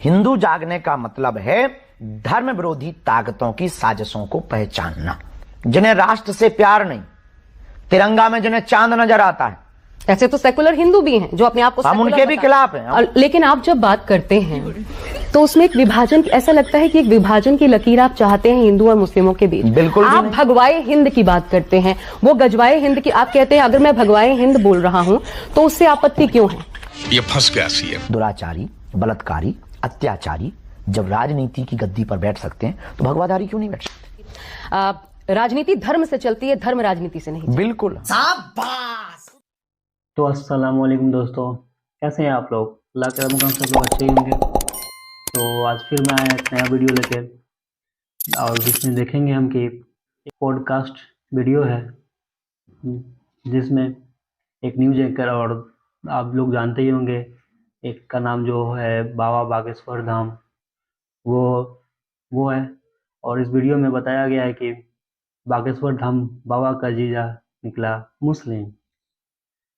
हिंदू जागने का मतलब है धर्म विरोधी ताकतों की साजिशों को पहचानना, जिन्हें राष्ट्र से प्यार नहीं, तिरंगा में जिन्हें चांद नजर आता है। ऐसे तो सेकुलर हिंदू भी हैं जो अपने आप को हम उनके भी खिलाफ हैं। लेकिन आप जब बात करते हैं तो उसमें एक विभाजन, ऐसा लगता है कि एक विभाजन की लकीर आप चाहते हैं हिंदू और मुस्लिमों के बीच। बिल्कुल आप भगवाए हिंद की बात करते हैं, वो गजवाए हिंद की आप कहते हैं। अगर मैं भगवाए हिंद बोल रहा हूं तो उससे आपत्ति क्यों है? ये फंस गया सी है। दुराचारी, बलात्कारी, अत्याचारी जब राजनीति की गद्दी पर बैठ सकते हैं तो भगवाधारी क्यों नहीं बैठ सकते? राजनीति धर्म से चलती है, धर्म राजनीति से नहीं। बिल्कुल। तो अस्सलाम वालेकुम दोस्तों, कैसे हैं आप लोग? अल्लाह के रहम सब लोग अच्छे ही होंगे। तो आज फिर मैं आया एक नया वीडियो लेके, और जिसमें देखेंगे हम कि एक पॉडकास्ट वीडियो है जिसमें एक न्यूज एंकर, और आप लोग जानते ही होंगे, एक का नाम जो है बाबा बागेश्वर धाम, वो है। और इस वीडियो में बताया गया है कि बागेश्वर धाम बाबा का जीजा निकला मुस्लिम।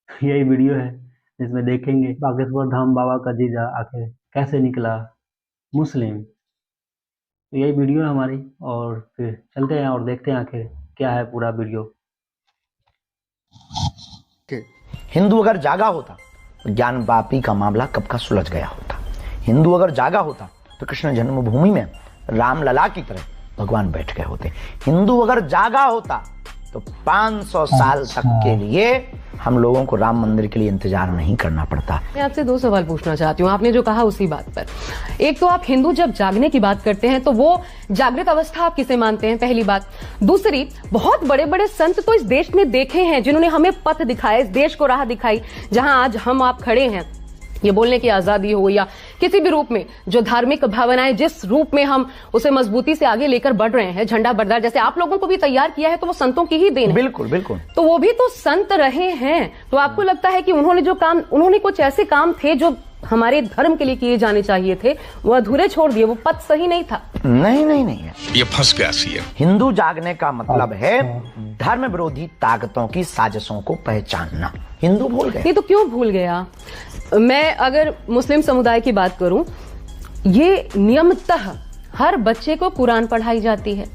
यही वीडियो है जिसमें देखेंगे बागेश्वर धाम बाबा का जीजा आखिर कैसे निकला मुस्लिम। तो यही वीडियो है हमारी, और फिर चलते हैं और देखते हैं आखिर क्या है पूरा वीडियो। हिंदू अगर जागा होता तो ज्ञान वापी का मामला कब का सुलझ गया होता। हिंदू अगर जागा होता तो कृष्ण जन्मभूमि में रामलला की तरह भगवान बैठ गए होते। हिंदू अगर जागा होता तो 500 साल तक के लिए हम लोगों को राम मंदिर के लिए इंतजार नहीं करना पड़ता। मैं आपसे दो सवाल पूछना चाहती हूँ, आपने जो कहा उसी बात पर। एक तो आप हिंदू जब जागने की बात करते हैं तो वो जागृत अवस्था आप किसे मानते हैं, पहली बात। दूसरी, बहुत बड़े बड़े संत तो इस देश में देखे हैं जिन्होंने हमें पथ दिखाया, इस देश को राह दिखाई, जहां आज हम आप खड़े हैं। ये बोलने की आजादी हो या किसी भी रूप में जो धार्मिक भावनाएं जिस रूप में हम उसे मजबूती से आगे लेकर बढ़ रहे हैं, झंडा बरदार जैसे आप लोगों को भी तैयार किया है, तो वो संतों की ही देन है। बिल्कुल बिल्कुल। तो वो भी तो संत रहे हैं। तो आपको लगता है कि उन्होंने कुछ ऐसे काम थे जो हमारे धर्म के लिए किए जाने चाहिए थे, वो अधूरे छोड़ दिए, वो पथ सही नहीं था? नहीं है, ये फंस गया सी है। हिंदू जागने का मतलब है धर्म विरोधी ताकतों की साजिशों को पहचानना। हिंदू भूल गए। ये तो क्यों भूल गया? मैं अगर मुस्लिम समुदाय की बात करूं, ये नियमतः हर बच्चे को कुरान पढ़ाई जाती है,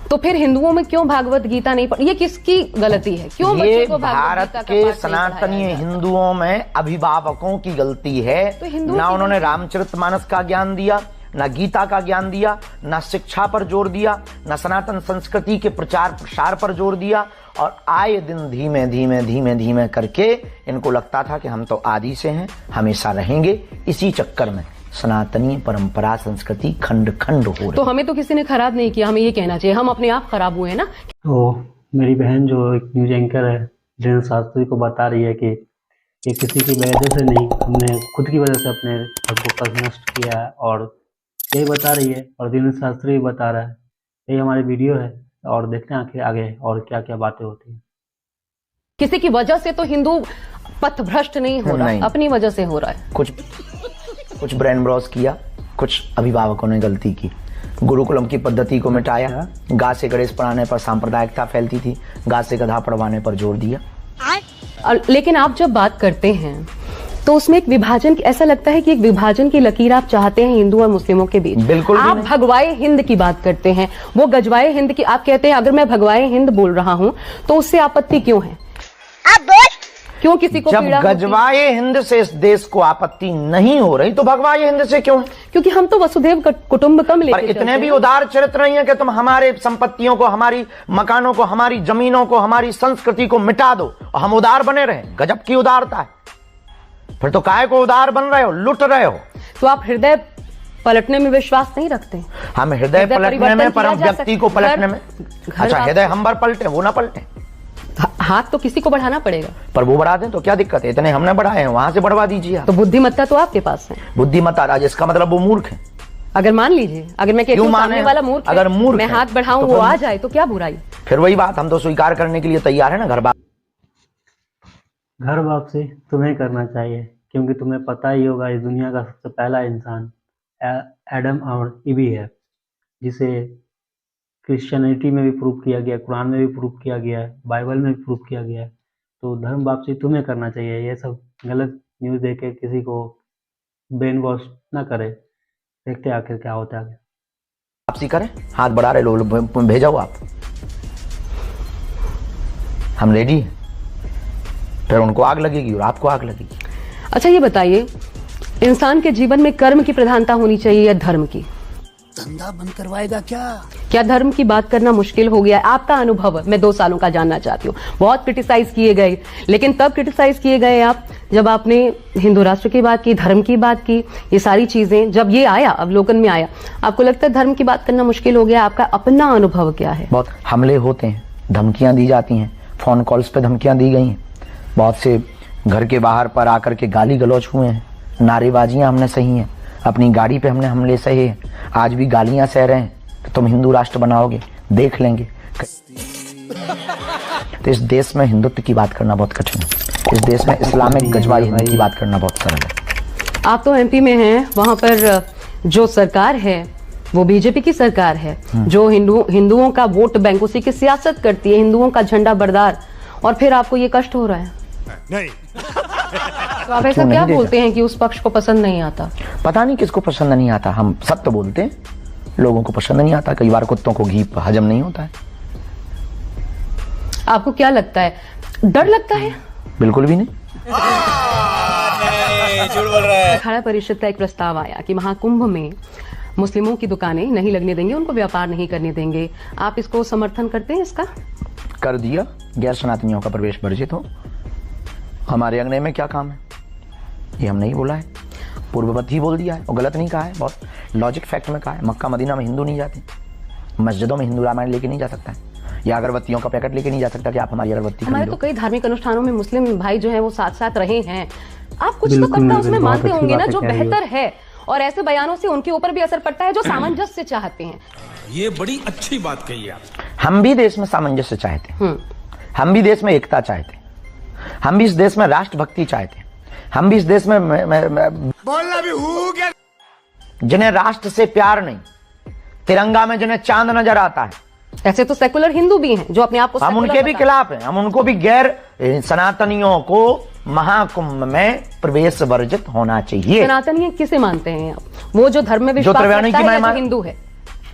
तो फिर हिंदुओं में क्यों भागवत गीता नहीं पढ़? ये किसकी गलती है? क्यों बच्चे को भारत के सनातनी हिंदुओं में अभिभावकों की गलती है। तो ना उन्होंने रामचरितमानस का ज्ञान दिया, ना गीता का ज्ञान दिया, ना शिक्षा पर जोर दिया, ना सनातन संस्कृति के प्रचार प्रसार पर जोर दिया। और आए दिन धीमे करके इनको लगता था कि हम तो आदि से हैं, हमेशा रहेंगे। इसी चक्कर में सनातनी परंपरा संस्कृति खंड खंड हो रही। तो हमें तो किसी ने खराब नहीं किया, हमें ये कहना चाहिए, हम अपने आप खराब हुए ना। तो मेरी बहन जो एक न्यूज एंकर है, जिन शास्त्री को बता रही है कि ये किसी की वजह से नहीं, हमने खुद की वजह से अपने फोकस नष्ट किया है, और यही बता रही है, और दिनेश शास्त्री भी बता रहा है। यही हमारी वीडियो है, और देखते हैं आखिर आगे और क्या क्या बातें होती हैं। किसी की वजह से तो हिंदू पथभ्रष्ट नहीं हो रहा, अपनी वजह से हो रहा है। कुछ ब्रेन वॉश किया, कुछ अभिभावकों ने गलती की। गुरुकुलम की पद्धति को मिटाया, गा से गणेश पढ़ाने पर सांप्रदायिकता फैलती थी, गा से गधा पढ़वाने पर जोर दिया। लेकिन आप जब बात करते हैं तो उसमें एक विभाजन, ऐसा लगता है कि एक विभाजन की लकीर आप चाहते हैं हिंदू और मुस्लिमों के बीच। बिल्कुल। आप भगवाए हिंद की बात करते हैं, वो गजवाए हिंद की आप कहते हैं। अगर मैं भगवाए हिंद बोल रहा हूं तो उससे आपत्ति क्यों है? क्यों किसी को जब गजवाए हिंद से इस देश को आपत्ति नहीं हो रही तो भगवाए हिंद से क्यों? क्योंकि हम तो वसुधैव कुटुंबकम लेके पर इतने भी उदार चरित्र नहीं है कि तुम हमारे संपत्तियों को, हमारी मकानों को, हमारी जमीनों को, हमारी संस्कृति को मिटा दो और हम उदार बने रहे। गजब की उदारता है। फिर तो काहे को उदार बन रहे हो, लुट रहे हो। तो आप हृदय पलटने में विश्वास नहीं रखते? हम हृदय पलटने में, पर हम व्यक्ति को पलटने में। अच्छा, हृदय हम बार पलटे, वो ना पलटे। हाथ तो किसी को बढ़ाना पड़ेगा। पर वो बढ़ा दें तो क्या दिक्कत है? इतने हमने बढ़ाए हैं, वहां से बढ़वा दीजिए। तो बुद्धिमत्ता तो आपके पास है। बुद्धिमत्ता राज, इसका मतलब वो मूर्ख है। अगर मान लीजिए, अगर मैं कहती हूं सामने वाला मूर्ख है, अगर मूर्ख मैं हाथ बढ़ाऊं वो आ जाए तो क्या बुराई? फिर वही बात, हम तो स्वीकार करने के लिए तैयार है ना। घर वापसी तुम्हें करना चाहिए, क्योंकि तुम्हें पता ही होगा इस दुनिया का सबसे पहला इंसान एडम और ईवी है, जिसे क्रिश्चियनिटी में भी प्रूव किया गया, कुरान में भी प्रूव किया गया है, बाइबल में भी प्रूव किया गया है। तो धर्म वापसी तुम्हें करना चाहिए। ये सब गलत न्यूज़ देके किसी को ब्रेन वॉश ना करे। देखते हैं आखिर क्या होता है आगे। वापसी करें, हाथ बढ़ा रहे लोग, भेजाओ आप, हम रेडी हैं। फिर उनको आग लगेगी और आपको आग लगेगी। अच्छा ये बताइए, इंसान के जीवन में कर्म की प्रधानता होनी चाहिए या धर्म की? धंधा बंद करवाएगा क्या धर्म की बात करना मुश्किल हो गया है? आपका अनुभव मैं 2 सालों का जानना चाहती हूँ। बहुत क्रिटिसाइज किए गए, लेकिन तब क्रिटिसाइज किए गए आप जब आपने हिंदू राष्ट्र की बात की, धर्म की बात की, ये सारी चीजें जब ये आया, अवलोकन में आया, आपको लगता है धर्म की बात करना मुश्किल हो गया? आपका अपना अनुभव क्या है? बहुत हमले होते हैं, धमकियां दी जाती हैं, फोन कॉल्स पे धमकियां दी गई हैं, बहुत से घर के बाहर पर आकर के गाली गलौज हुए हैं, नारेबाजियां हमने सही हैं, अपनी गाड़ी पे हमने हमले सहे हैं, आज भी गालियां सह रहे हैं कि तुम हिंदू राष्ट्र बनाओगे, देख लेंगे। तो इस देश में हिंदुत्व की बात करना बहुत कठिन है, इस देश में इस्लामिक गजवाई हिंदू की बात करना बहुत सरल है। आप तो एमपी में हैं, वहां पर जो सरकार है वो बीजेपी की सरकार है, जो हिंदुओं का वोट बैंक, उसी की सियासत करती है, हिंदुओं का झंडा बरदार, और फिर आपको ये कष्ट हो रहा है? नहीं। तो आप ऐसा क्या बोलते हैं कि उस पक्ष को पसंद नहीं आता? पता नहीं किसको पसंद नहीं आता, हम सत्य बोलते हैं, लोगों को पसंद नहीं आता। कई बार कुत्तों को घी हजम नहीं होता है। आपको क्या लगता है, डर लगता है? बिल्कुल भी नहीं। अखाड़ा परिषद का एक प्रस्ताव आया कि महाकुंभ में मुस्लिमों की दुकानें नहीं लगने देंगे, उनको व्यापार नहीं करने देंगे। आप इसको समर्थन करते हैं इसका? कर दिया, गैर सनातनियों का प्रवेश वर्जित हो। हमारे अंगने में क्या काम है, ये हम नहीं बोला है, पूर्ववत ही बोल दिया है, और गलत नहीं कहा है, बहुत लॉजिक फैक्ट में कहा है। मक्का मदीना में हिंदू नहीं जाते, मस्जिदों में हिंदू रामायण लेके नहीं जा सकता है, या अगरबत्तियों का पैकेट लेके नहीं जा सकता कि आप हमारी अगरबत्ती हमारे तो कई धार्मिक अनुष्ठानों में मुस्लिम भाई जो है वो साथ साथ रहे हैं। आप कुछ तो कट्टा उसमें मानते होंगे ना, जो बेहतर है, और ऐसे बयानों से उनके ऊपर भी असर पड़ता है जो सामंजस्य चाहते हैं। ये बड़ी अच्छी बात कही आप। हम भी देश में सामंजस्य चाहते हैं, हम भी देश में एकता चाहते हैं, हम भी इस देश में राष्ट्रभक्ति चाहते हैं, हम भी इस देश में बोलना भी हो गया। जिन्हें राष्ट्र से प्यार नहीं, तिरंगा में जिन्हें चांद नजर आता है, ऐसे तो सेकुलर हिंदू भी हैं जो अपने आप को हम उनके भी खिलाफ हैं। हम उनको भी गैर सनातनियों को महाकुंभ में प्रवेश वर्जित होना चाहिए। सनातनी किसे मानते हैं आप? वो जो धर्म में विश्वास त्रिवेणी करता की है या महिमा, जो हिंदू है?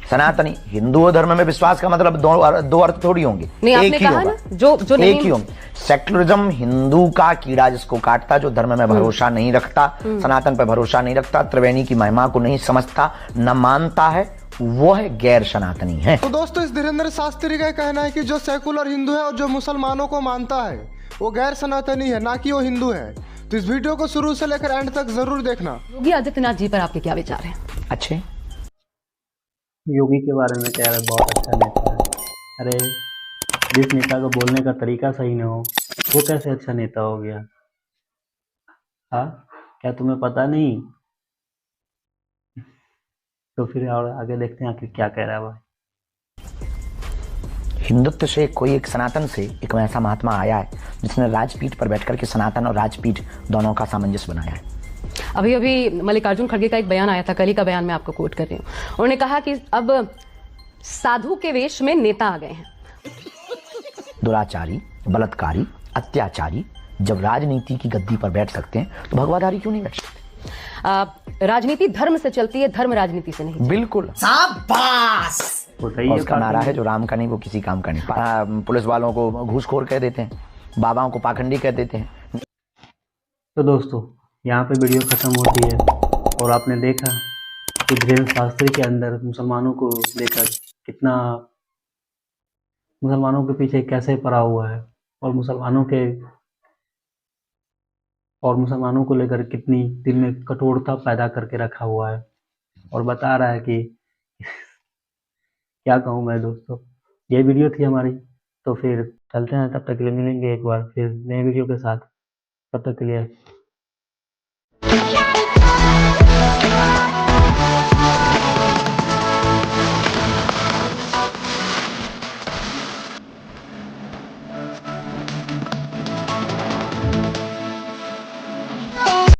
सनातनी हिंदू धर्म में विश्वास का मतलब दो अर्थ थोड़ी होंगे, नहीं, एक आपने ही कहा होगा, ना, जो नहीं, एक ही होंगे। सेक्युलरिज्म हिंदू का कीड़ा जिसको काटता, जो धर्म में भरोसा नहीं रखता, सनातन पर भरोसा नहीं रखता, त्रिवेणी की महिमा को नहीं समझता, न मानता है, वो है गैर सनातनी है। तो दोस्तों, इस धीरेन्द्र शास्त्री का कहना है कि जो सेकुलर हिंदू है और जो मुसलमानों को मानता है वो गैर सनातनी है, ना कि वो हिंदू है। तो इस वीडियो को शुरू से लेकर एंड तक जरूर देखना। योगी आदित्यनाथ जी पर आपके क्या विचार हैं? अच्छे योगी के बारे में कह रहे बहुत अच्छा नेता है। अरे जिस नेता को बोलने का तरीका सही ना हो वो कैसे अच्छा नेता हो गया? हाँ, क्या तुम्हें पता नहीं? तो फिर और आगे देखते हैं आखिर क्या कह रहा है भाई। हिंदुत्व से कोई एक सनातन से एक ऐसा महात्मा आया है जिसने राजपीठ पर बैठकर के सनातन और राजपीठ दोनों का सामंजस्य बनाया है। अभी अभी मल्लिकार्जुन खड़गे का एक बयान आया था, कल ही का बयान मैं आपको कोट कर रही हूँ। उन्होंने कहा कि अब साधु के वेश में नेता आ गए हैं। दुराचारी, बलात्कारी, अत्याचारी जब राजनीति की गद्दी पर बैठ सकते हैं तो भगवाधारी क्यों नहीं बैठ सकते? राजनीति धर्म से चलती है, धर्म राजनीति से नहीं। बिल्कुल, शाबाश। और उसका नारा है जो राम का नहीं वो किसी काम का नहीं। पुलिस वालों को घूसखोर कह देते हैं, बाबाओं को पाखंडी कह देते हैं। तो दोस्तों, यहाँ पे वीडियो खत्म होती है और आपने देखा कि धीरेन्द्र शास्त्री के अंदर मुसलमानों को लेकर कितना, मुसलमानों के पीछे कैसे पड़ा हुआ है, और मुसलमानों को लेकर कितनी दिल में कठोरता पैदा करके रखा हुआ है, और बता रहा है कि क्या कहूँ मैं दोस्तों। ये वीडियो थी हमारी, तो फिर चलते हैं, तब तक के लिए मिलेंगे एक बार फिर नए वीडियो के साथ। तब तक के लिए